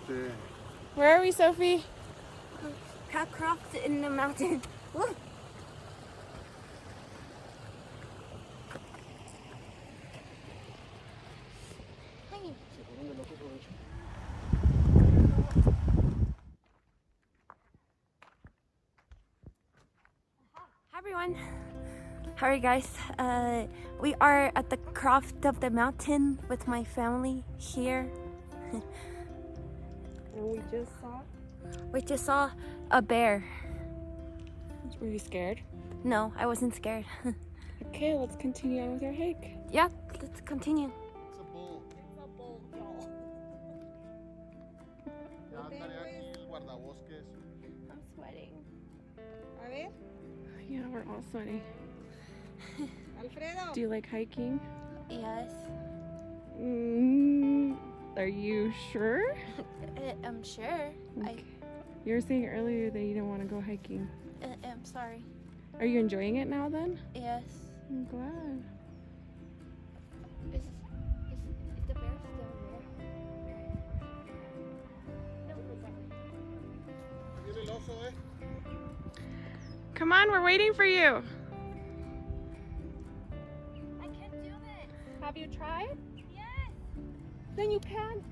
Where are we, Sophie? Cloudcroft in the mountain. Woo. Hi everyone. How are you guys? We are at the croft of the mountain with my family here. And we just saw a bear. Were you scared? No, I wasn't scared. Okay, let's continue on with our hike. Yeah, let's continue. It's a bull. It's a bull, y'all. Ya andaré aquí el guardabosques. I'm sweating. A ver, Yeah, we're all sweaty. Alfredo. Do you like hiking? Yes. Are you sure? I'm sure. Okay. You were saying earlier that you didn't want to go hiking. I'm sorry. Are you enjoying it now then? Yes. I'm glad. Is the bear still there? Viene el oso, Come on, we're waiting for you. I can't do this. Have you tried? Yes. Then you can.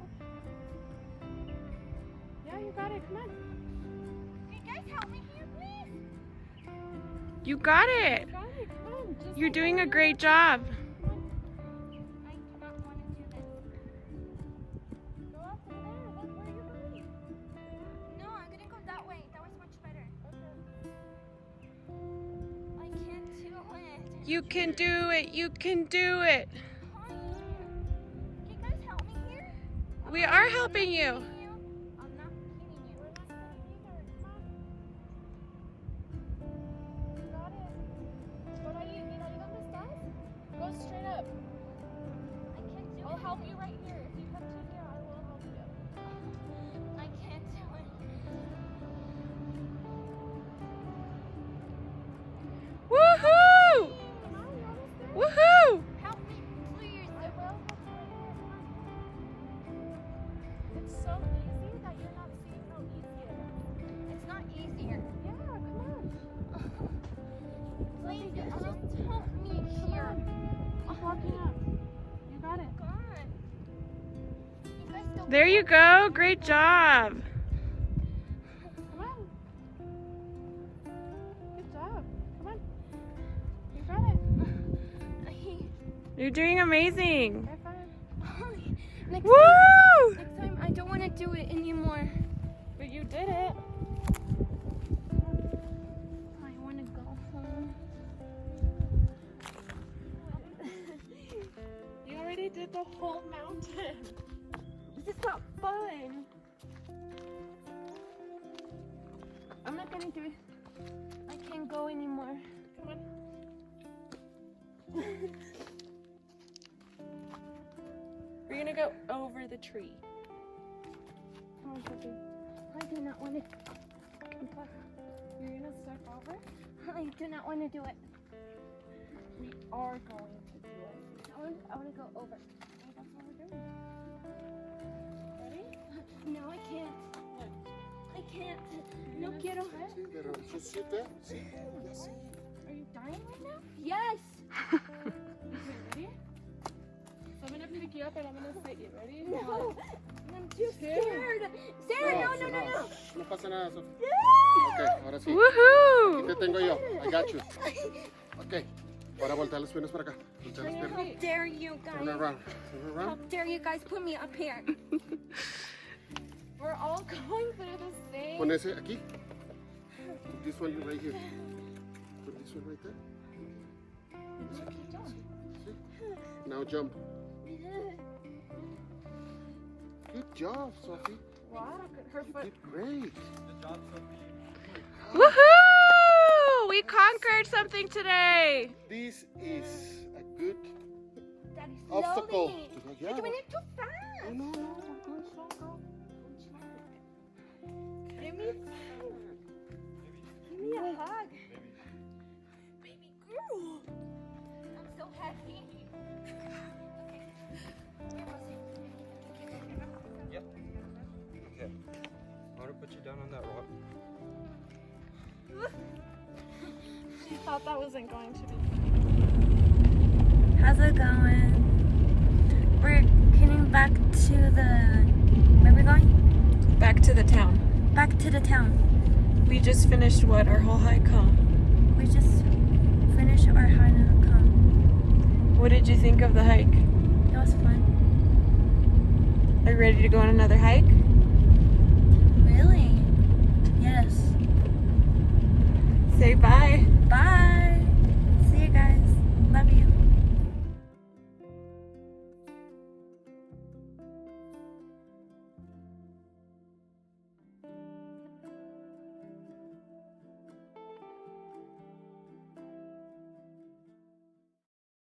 Yeah, you got it. Come on. Can you guys help me here, please? You got it. You got it. Come on. Just You're doing a great job. I do not want to do this. Go up there. That's where you're going. No, I'm gonna go that way. That was much better. I can't do it. You can do it. You can do it. Can you guys help me here? We are helping you. I'm not kidding you. You got it. Por ahí, mira, ¿y dónde estás? Go straight up. I can't do I'll it. help you right here. If you come to here, I will help you. I can't do it. Woohoo! Woohoo! Help me, please. I will help you right here. Come on. It's so easy that you're not seeing how easy it is. It's not easier. Yeah, come on. Please, just help me here. Keep walking up. You got it. God. You guys don't. There you go. Great job. Come on. Good job. Come on. You got it. You're doing amazing. High five. Next Woo! time, next time, I don't want to do it anymore. But you did it. I want to go home. You already did the whole mountain. This is not fun. I'm not gonna do it. I can't go anymore. Come on. We're gonna go over the tree. Come on, Sophie. I do not want to. You're gonna step over? I do not want to do it. We are going to do it. I want to go over. Well, that's what we're doing. Ready? No, I can't. I can't. No gonna quiero. Sí, pero just sit there. Sí, ya sí. Are you dying right now? Yes. Okay, ready? So I'm gonna pick you up and I'm gonna sit you. Ready? No. I'm too Two. scared. Sarah, no. No pasa nada, Sofía. Ok, ahora sí. Aquí Woohoo! te tengo yo. I got you. Ok. Ahora voltea las piernas para acá. Voltea las piernas. How dare you Turn guys? around. Turn How around. dare you guys put me up here? We're all going through the same. Pon ese aquí. Put this one right here. Put this one right there. Sí. Now jump. Good job, Sophie. Wow, her You foot. did great. Woohoo! We conquered something today. This is a good Daddy, obstacle. slowly. Yeah. You're doing it too Oh, fast. no, we're going slow, girl. Give me a hug. Baby girl. I'm so happy. Okay. Where was it? Yep. Okay. want to put you down on that rock? She thought that wasn't going to be. How's it going? We're heading back to the... Where are we going? Back to the town. Back to the town. We just finished what? Our whole hike, huh? We just finished our hike. What did you think of the hike? It was fun. Are you ready to go on another hike? Really? Yes. Say bye. Bye.